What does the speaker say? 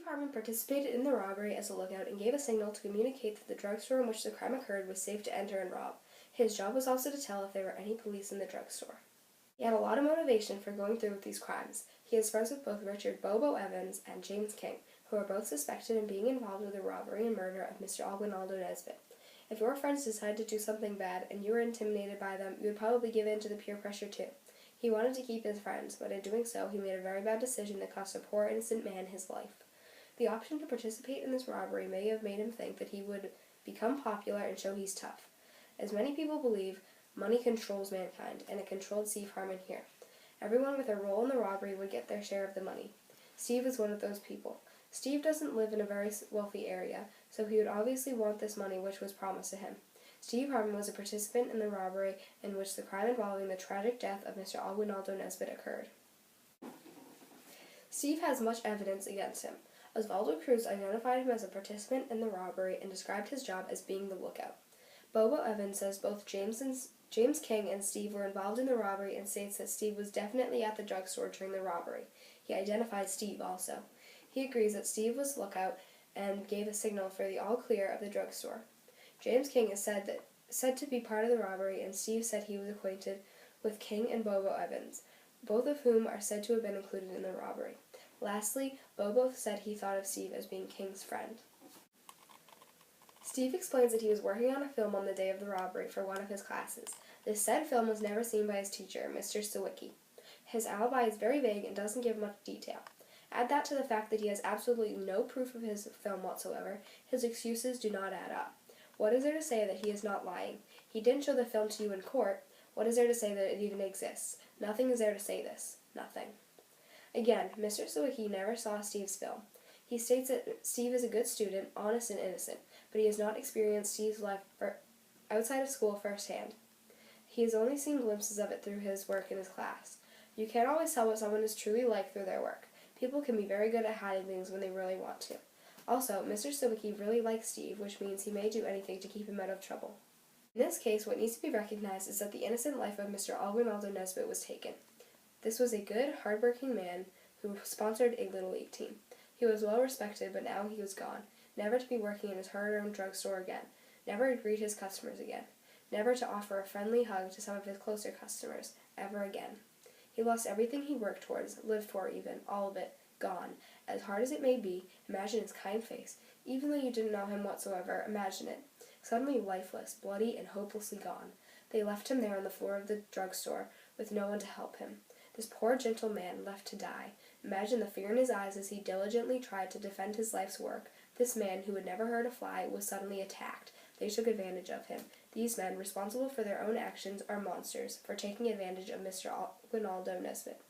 Harmon participated in the robbery as a lookout and gave a signal to communicate that the drugstore in which the crime occurred was safe to enter and rob. His job was also to tell if there were any police in the drugstore. He had a lot of motivation for going through with these crimes. He is friends with both Richard Bobo Evans and James King, who are both suspected in being involved with the robbery and murder of Mr. Aguinaldo Nesbitt. If your friends decided to do something bad and you were intimidated by them, you would probably give in to the peer pressure too. He wanted to keep his friends, but in doing so, he made a very bad decision that cost a poor innocent man his life. The option to participate in this robbery may have made him think that he would become popular and show he's tough. As many people believe, money controls mankind, and it controlled Steve Harmon here. Everyone with a role in the robbery would get their share of the money. Steve is one of those people. Steve doesn't live in a very wealthy area, so he would obviously want this money which was promised to him. Steve Harmon was a participant in the robbery in which the crime involving the tragic death of Mr. Aguinaldo Nesbitt occurred. Steve has much evidence against him. Osvaldo Cruz identified him as a participant in the robbery and described his job as being the lookout. Bobo Evans says both James King and Steve were involved in the robbery and states that Steve was definitely at the drugstore during the robbery. He identified Steve also. He agrees that Steve was lookout and gave a signal for the all clear of the drugstore. James King is said to be part of the robbery, and Steve said he was acquainted with King and Bobo Evans, both of whom are said to have been included in the robbery. Lastly, Bobo said he thought of Steve as being King's friend. Steve explains that he was working on a film on the day of the robbery for one of his classes. This said film was never seen by his teacher, Mr. Sawicki. His alibi is very vague and doesn't give much detail. Add that to the fact that he has absolutely no proof of his film whatsoever, his excuses do not add up. What is there to say that he is not lying? He didn't show the film to you in court. What is there to say that it even exists? Nothing is there to say this. Nothing. Again, Mr. Sawicki never saw Steve's film. He states that Steve is a good student, honest and innocent, but he has not experienced Steve's life outside of school firsthand. He has only seen glimpses of it through his work in his class. You can't always tell what someone is truly like through their work. People can be very good at hiding things when they really want to. Also, Mr. Sawicki really likes Steve, which means he may do anything to keep him out of trouble. In this case, what needs to be recognized is that the innocent life of Mr. Aguinaldo Nesbitt was taken. This was a good, hard-working man who sponsored a Little League team. He was well respected, but now he was gone, never to be working in his hard-earned drugstore again, never to greet his customers again, never to offer a friendly hug to some of his closer customers, ever again. He lost everything he worked towards, lived for even, all of it, gone. As hard as it may be, imagine his kind face. Even though you didn't know him whatsoever, imagine it. Suddenly lifeless, bloody, and hopelessly gone. They left him there on the floor of the drugstore, with no one to help him. This poor gentle man left to die. Imagine the fear in his eyes as he diligently tried to defend his life's work. This man, who had never hurt a fly, was suddenly attacked. They took advantage of him. These men, responsible for their own actions, are monsters for taking advantage of Mr. Aguinaldo Nesbitt.